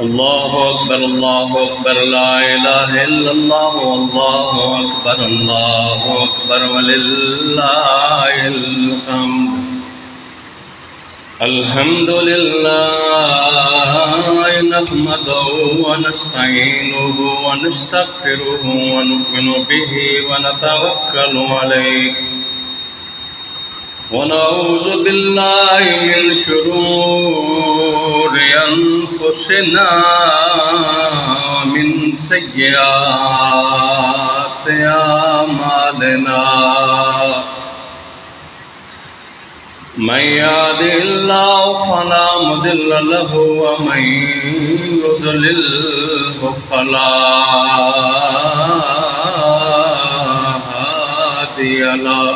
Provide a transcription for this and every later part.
अल्लाहु अकबर ला इलाहा इल्लल्लाह अल्लाहु अकबर वलिल्लाहिल हम्द। अल्हम्दुलिल्लाह नहमदुहु व नस्तईनुहु व नस्तगफिरुहु व नु'मिनु बिही व नतवक्कलु अलैहि व नऊज़ु बिल्लाहि मिन शुरूरि अनफुसिना व मिन सय्यिआति अमालिना। मन यहदिहिल्लाहु फला मुदिल्ल लहु व मन युद्लिल्हु फला हादिय लहु।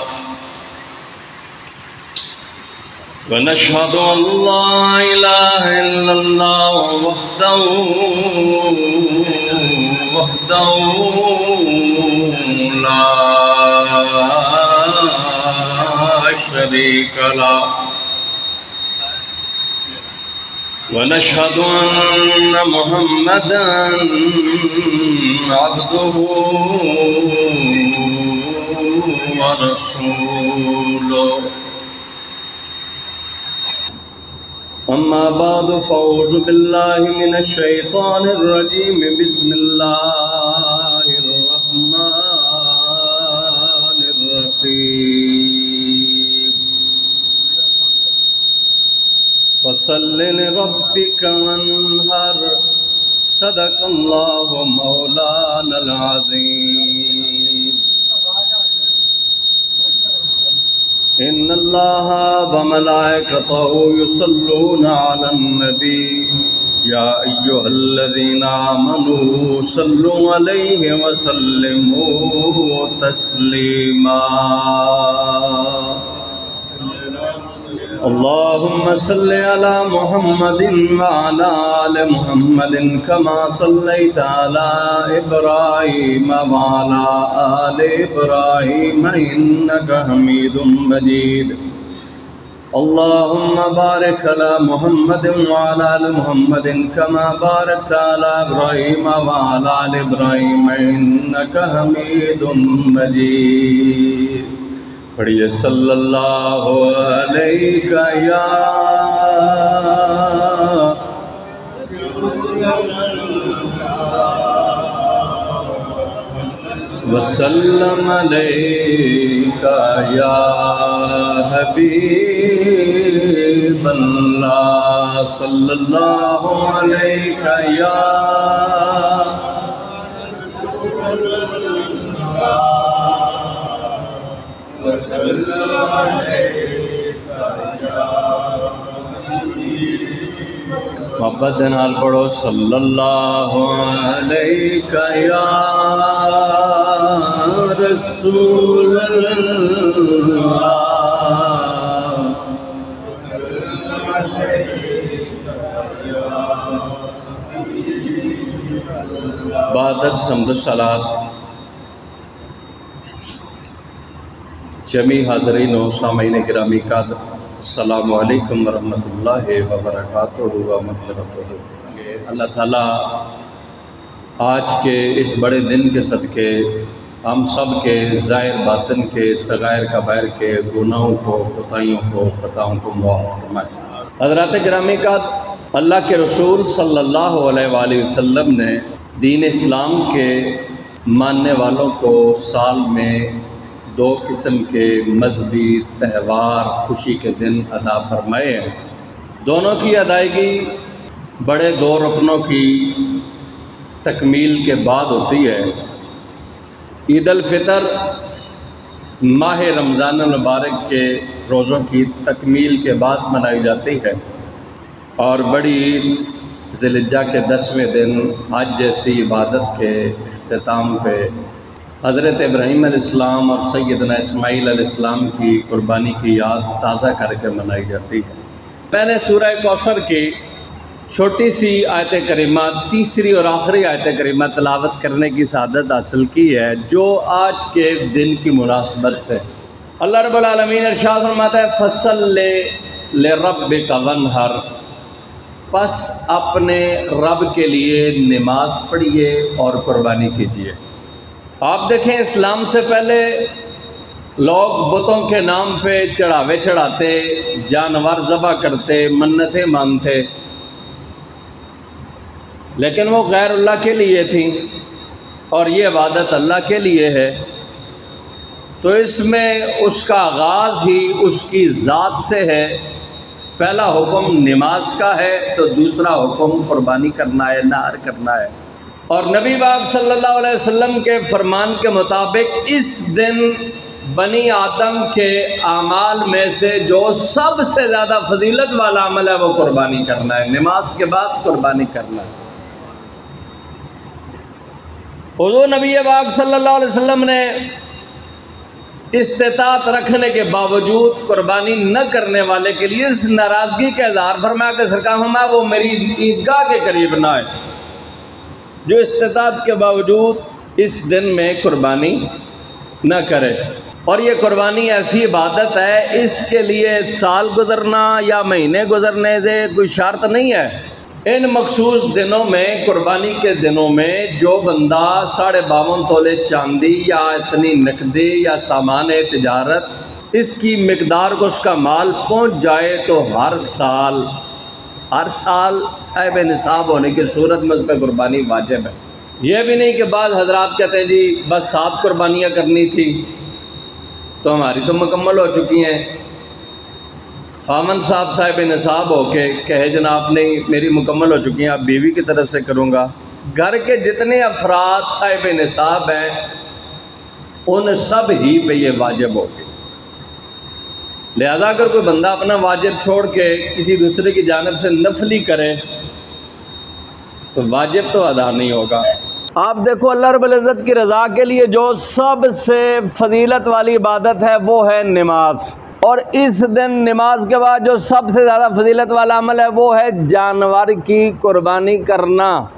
व नशहदु अन ला इलाहा इल्लल्लाह वहदहु ला शरीक लहु। व नशहदु अन्न मुहम्मदन अब्दुहु व रसूलुहु। अम्मा बाद फ़अऊज़ु बिल्लाहि मिनश शैतानिर रजीम। बिस्मिल्लाहिर रहमानिर रहीम। फसल्लि लिरब्बिका वन्हर। सदक़ल्लाहु मौलानल अज़ीम। इन्नल्लाह व मलाइकतहु युसल्लूना अलन नबी या अय्युहल्लज़ीना आमनू सल्लु अलैहि व सल्लिमू तस्लीमा। अल्लाहुम्मा सल्लि अला मुहम्मदिन व अला आलि मुहम्मदिन कमा सल्लैता अला इब्राहीम व अला आलि इब्राहीम इन्नका हमीदुम मजीद। अल्लाहुम्मा बारिक अला मुहम्मदिन व अला आलि मुहम्मदिन कमा बारकता अला इब्राहीम व अला आलि इब्राहीम इन्नका हमीदुम मजीद। पढ़िए सल्लल्लाहु अलैका या वसल्लम अलैका या हबीबल्लाह। सल्लल्लाहु अलैका या मोहब्बत नाल पढ़ो सल्लल्लाहु अलैका या रसूलल्लाह। बाद हम्द सलात जमी हाज़रीन व सामीन गिरामी कादर, अस्सलामु अलैकुम व रहमतुल्लाहि व बरकातुहू व मग़फ़िरतुहू। अल्लाह ताला आज के इस बड़े दिन के सदक़े हम सब के ज़ाहिर बातिन के सगायर कबायर के गुनाहों को, कोताहियों को, ख़ताओं को मुआफ़ फरमाए। हज़रात गिरामी कादर, अल्लाह के रसूल सल्लल्लाहु अलैहि वसल्लम ने दीन इस्लाम के मानने वालों को साल में दो किस्म के मजहबी त्यौहार खुशी के दिन अदा फरमाए हैं। दोनों की अदायगी बड़े दो रुकनों की तकमील के बाद होती है। ईद अल फ़ितर माह रमज़ान मुबारक के रोज़ों की तकमील के बाद मनाई जाती है और बड़ी ईद ज़िलहिज्जा के 10वें दिन आज जैसी इबादत के इख्तिताम पे हज़रत इब्राहीम अलैहिस्सलाम और सैयदना इस्माईल अलैहिस्सलाम की कुर्बानी की याद ताज़ा करके मनाई जाती है। मैंने सूरह कौसर की छोटी सी आयत करीमा, तीसरी और आखिरी आयत करीमा तिलावत करने की सआदत हासिल की है, जो आज के दिन की मुनासबत से अल्लाह रब्बुल आलमीन इरशाद फरमाता है, फसल्लि लिरब्बिका वन्हर। बस अपने रब के लिए नमाज पढ़िए और कुर्बानी कीजिए। आप देखें, इस्लाम से पहले लोग बुतों के नाम पे चढ़ावे चढ़ाते, जानवर ज़बह करते, मन्नतें मानते, लेकिन वो गैर अल्लाह के लिए थी और ये इबादत अल्लाह के लिए है। तो इसमें उसका आगाज़ ही उसकी ज़ात से है। पहला हुक्म नमाज का है तो दूसरा हुक्म कुर्बानी करना है, नार करना है। और नबी पाक सल्लल्लाहु अलैहि वसल्लम के फरमान के मुताबिक इस दिन बनी आदम के आमाल में से जो सबसे ज़्यादा फजीलत वाला अमल है वो कुर्बानी करना है। नमाज के बाद कुर्बानी करना है। हुज़ूर नबी पाक सल्लल्लाहु अलैहि वसल्लम ने इस्तिताअत रखने के बावजूद कुर्बानी न करने वाले के लिए इस नाराज़गी का इज़हार फरमाया कि सरकार फरमाया वो मेरी ईदगाह के करीब ना आए, जो इस्तिताअत के बावजूद इस दिन में कुर्बानी न करे। और ये कुर्बानी ऐसी इबादत है, इसके लिए साल गुजरना या महीने गुजरने से कोई शर्त नहीं है। इन मखसूस दिनों में, कुर्बानी के दिनों में, जो बंदा 52.5 तोले चांदी या इतनी नकदी या सामान तिजारत इसकी मिकदार को उसका माल पहुंच जाए तो हर साल साहिब निसाब होने की सूरत में उस पर कुर्बानी वाजिब है। यह भी नहीं कि बाद हजरात कहते हैं जी बस 7 कुर्बानियाँ करनी थी तो हमारी तो मुकम्मल हो चुकी हैं। खामन साहब साहिब निसाब होके कहे जनाब नहीं मेरी मुकम्मल हो चुकी हैं, आप बीवी की तरफ से करूँगा। घर के जितने अफराद साहिब निसाब हैं उन सब ही पे ये वाजिब होगी। लिहाजा अगर कोई बंदा अपना वाजिब छोड़ के किसी दूसरे की जानिब से नफली करे तो वाजिब तो अदा नहीं होगा। आप देखो, अल्लाह रब्बुल इज़्ज़त की रज़ा के लिए जो सबसे फजीलत वाली इबादत है वो है नमाज। और इस दिन नमाज के बाद जो सबसे ज़्यादा फजीलत वाला अमल है वो है जानवर की कुर्बानी करना।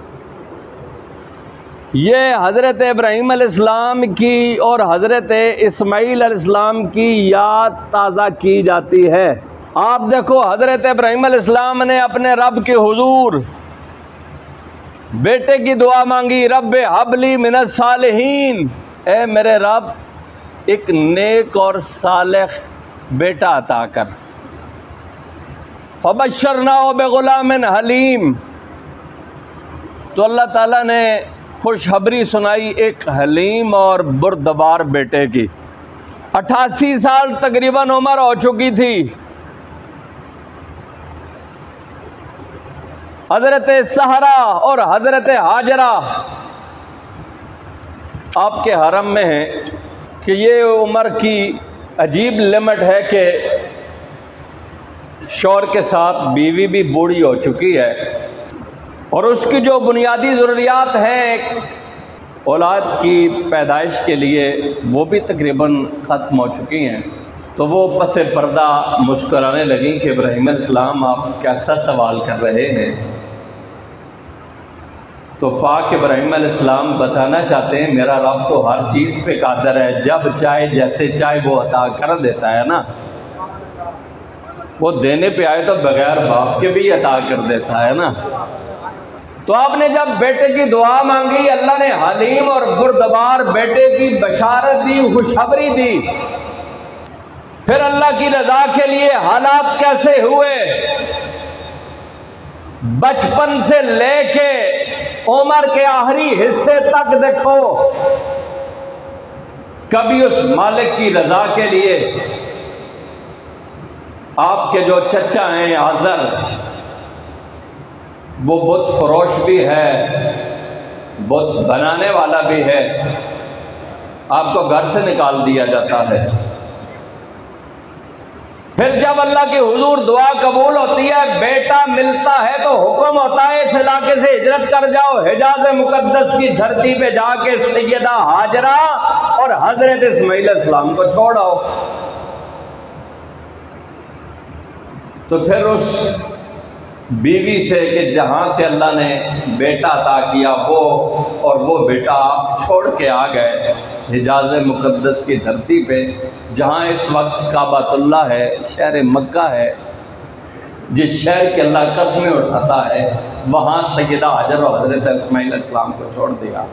ये हज़रत इब्राहीम अलैहिस्सलाम की और हज़रत इस्माईल अलैहिस्सलाम की याद ताज़ा की जाती है। आप देखो, हज़रत इब्राहीम अलैहिस्सलाम ने अपने रब के हुजूर बेटे की दुआ मांगी, रब हबली मिनस सालिहीन, ए मेरे रब एक नेक और सालेह बेटा अता कर। फबश्शरनाहु बिग़ुलामिन हलीम, तो अल्लाह ताला ने खुशखबरी सुनाई एक हलीम और बुरदबार बेटे की। 88 साल तकरीबन उम्र हो चुकी थी। हज़रत सहरा और हज़रत हाजरा आपके हरम में है कि ये उम्र की अजीब लिमिट है कि शौहर के साथ बीवी भी बूढ़ी हो चुकी है और उसकी जो बुनियादी ज़रूरियात हैं औलाद की पैदाइश के लिए वो भी तकरीबन ख़त्म हो चुकी हैं। तो वो पसे पर्दा मुस्कुराने लगी कि इब्राहीम अलैहिस्सलाम आप कैसा सवाल कर रहे हैं। तो पाक इब्राहीम अलैहिस्सलाम बताना चाहते हैं मेरा रब तो हर चीज़ पे कादर है, जब चाहे जैसे चाहे वो अता कर देता है ना। वो देने पे आए तो बगैर बाप के भी अता कर देता है ना। तो आपने जब बेटे की दुआ मांगी, अल्लाह ने हलीम और बुरदबार बेटे की बशारत दी, खुशखबरी दी। फिर अल्लाह की रजा के लिए हालात कैसे हुए, बचपन से लेके उम्र के आखिरी हिस्से तक देखो, कभी उस मालिक की रजा के लिए आपके जो चचा हैं आज़र, वो बुत फरोश भी है, बुत बनाने वाला भी है, आपको घर से निकाल दिया जाता है। फिर जब अल्लाह के हुजूर दुआ कबूल होती है, बेटा मिलता है तो हुक्म होता है इस इलाके से हिजरत कर जाओ, हिजाज मुकद्दस की धरती पे जाके सैयदा हाजरा और हजरत इस्माईल अलैहिस्सलाम को छोड़ आओ। तो फिर उस बीवी से कि जहाँ से अल्लाह ने बेटा अता किया वो बेटा आप छोड़ के आ गए हिजाज मुकद्दस की धरती पे, जहाँ इस वक्त काबातुल्लाह है, शहर मक्का है। जिस शहर के अल्लाह कसमें उठाता है वहाँ सैयदा हाजर और हजरत इस्माइल अलैहिस्सलाम को छोड़ दिया।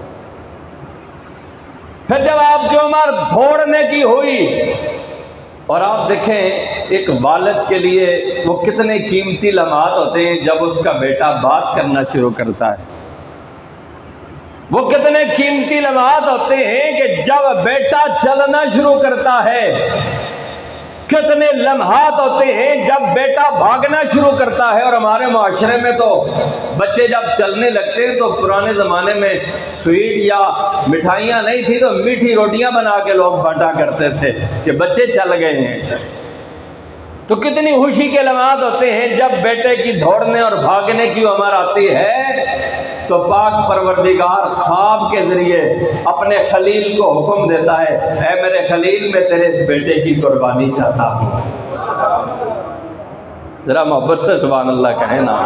फिर जब आपकी उम्र दौड़ने की हुई, और आप देखें एक वालिद के लिए वो कितने कीमती लम्हात होते हैं जब उसका बेटा बात करना शुरू करता है। वो कितने कीमती लम्हात होते हैं कि जब बेटा चलना शुरू करता है। कितने लम्हात होते हैं जब बेटा भागना शुरू करता है। और हमारे माशरे में तो बच्चे जब चलने लगते हैं तो पुराने ज़माने में स्वीट या मिठाइयाँ नहीं थी तो मीठी रोटियाँ बना के लोग बांटा करते थे कि बच्चे चल गए हैं। तो कितनी खुशी के लम्हात होते हैं जब बेटे की दौड़ने और भागने की उम्र आती है तो पाक परवरदिगार ख्वाब के जरिए अपने खलील को हुक्म देता है, ऐ मेरे खलील मैं तेरे इस बेटे की कुर्बानी चाहता हूँ। जरा मोहब्बत से सुभान अल्लाह कहें ना।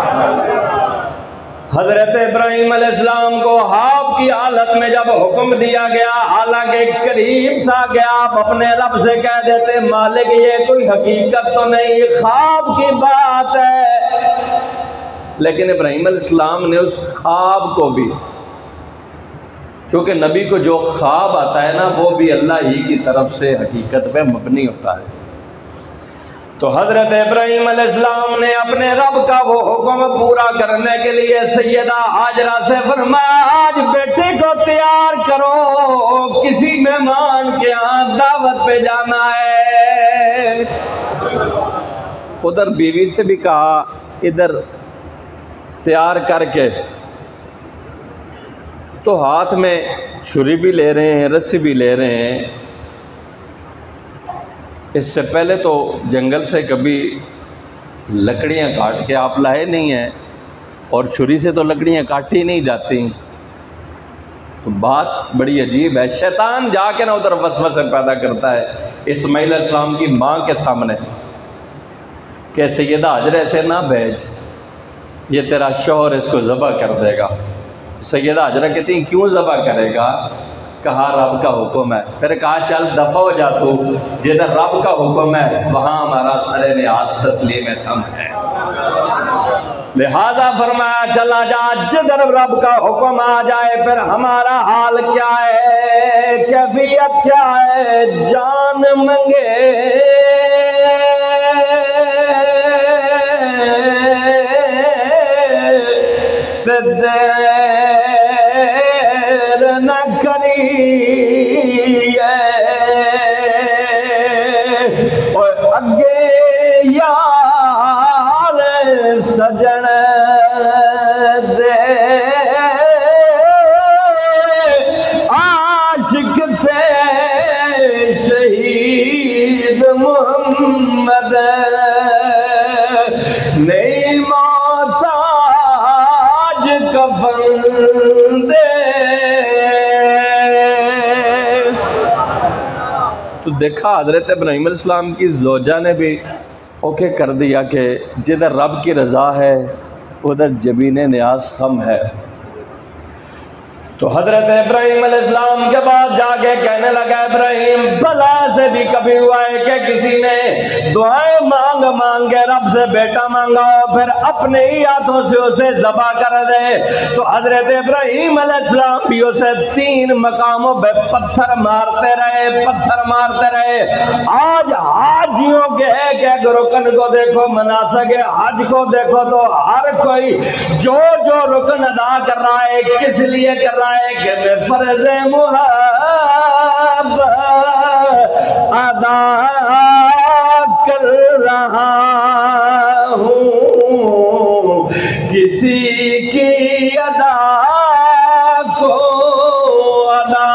हजरत इब्राहीम अलैहिस्सलाम को ख्वाब की हालत में जब हुक्म दिया गया, हालांकि करीब था कि आप अपने रब से कह देते मालिक ये कोई हकीकत तो नहीं, ख्वाब की बात है, लेकिन इब्राहीम अलैहिस्सलाम ने उस ख्वाब को भी, क्योंकि नबी को जो ख्वाब आता है ना वो भी अल्लाह ही की तरफ से हकीकत पे मबनी होता है। तो हज़रत इब्राहीम अलैहिस्सलाम ने अपने रब का वो हुक्म पूरा करने के लिए सैयदा हाजरा से फरमाया आज बेटे को तैयार करो, किसी मेहमान के यहाँ दावत पे जाना है। उधर बीवी से भी कहा, इधर तैयार करके, तो हाथ में छुरी भी ले रहे हैं, रस्सी भी ले रहे हैं। इससे पहले तो जंगल से कभी लकड़ियां काट के आप लाए नहीं हैं और छुरी से तो लकड़ियां काटी नहीं जाती। तो बात बड़ी अजीब है। शैतान जाके ना उधर वसवसे पैदा करता है इस्माइल अलैहिस्सलाम की माँ के सामने कि सैयदा हाजरा से ना भेज, ये तेरा शौहर इसको ज़बह कर देगा। तो सैयदा हाजरा कहती हैं क्यों ज़बह करेगा? कहा रब का हुक्म है। फिर कहा चल दफ़ा हो जा तू, जिधर रब का हुक्म है वहाँ हमारा सरे न्याज तस्लीम थम है। लिहाजा फरमाया चला जा, जिधर रब का हुक्म आ जाए फिर हमारा हाल क्या है, कैफियत क्या है, जान मंगे देर न करी और अगे यार सजन दे आशिक थे शहीद मोहम्मद नहीं मोहताज कफन दे। तो देखा हज़रत इब्राहीम अलैहिस्सलाम की ज़ौजा ने भी ओके कर दिया कि जिधर रब की रज़ा है उधर जबीन न्याज खम है। तो हज़रत इब्राहीम अलैहिस्सलाम के बाद जाके कहने लगा इब्राहीम भला से भी कभी हुआ है कि किसी ने दुआएं मांग मांगे रब से बेटा मांगा और फिर अपने ही हाथों से उसे ज़बा कर दे। तो हज़रत इब्राहीम अलैहिस्सलाम भी उसे 3 मकामों पे पत्थर मारते रहे, पत्थर मारते रहे। आज हाजियों के एक रुकन को देखो, मनासक हज को देखो तो हर कोई जो जो रुकन अदा कर रहा है किस लिए कर रहा है कि मैं फर्ज मुहब्बत अदा कर रहा हूँ, किसी की अदा को अदा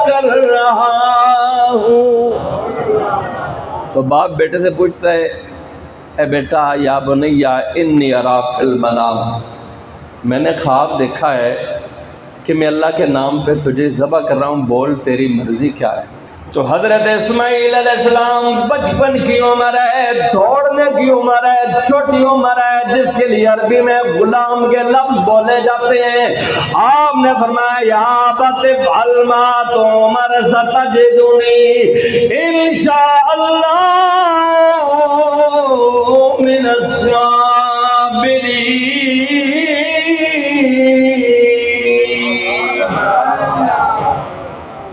कर रहा हूँ। तो बाप बेटे से पूछता है ए बेटा या बुनैया इन्नी अरा फिल मनाम, मैंने ख्वाब देखा है कि मैं अल्लाह के नाम पे तुझे ज़बह कर रहा हूँ, बोल तेरी मर्जी क्या है। तो हज़रत इस्माइल अलैहिस्सलाम बचपन की उम्र है, दौड़ने की उम्र है, छोटी उम्र है, जिसके लिए अरबी में गुलाम के लफ्ज बोले जाते हैं। आपने फरमाया या बतिफ अलमा तो उमर सतजदुनी इंशाअल्लाह मिन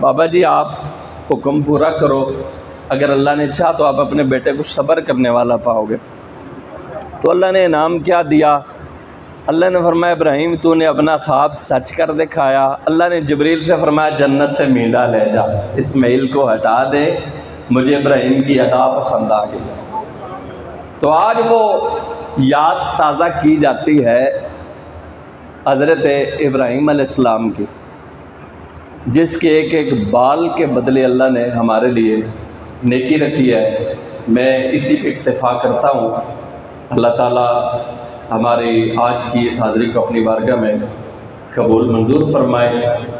बाबा जी आप हुक्म पूरा करो, अगर अल्लाह ने चाहा तो आप अपने बेटे को सब्र करने वाला पाओगे। तो अल्लाह ने इनाम क्या दिया? अल्लाह ने फरमाया इब्राहिम तूने अपना ख्वाब सच कर दिखाया। अल्लाह ने जिब्रील से फरमाया जन्नत से मींढा ले जा, इस्माइल को हटा दे, मुझे इब्राहिम की अदा पसंद आ गई। तो आज वो याद ताज़ा की जाती है हज़रत इब्राहिम अलैहिस्सलाम की, जिसके एक एक बाल के बदले अल्लाह ने हमारे लिए नेकी रखी है। मैं इसी पे इक्तिफ़ा करता हूँ। अल्लाह ताला हमारी आज की इस हाज़री को अपनी बारगाह में कबूल मंजूर फरमाए।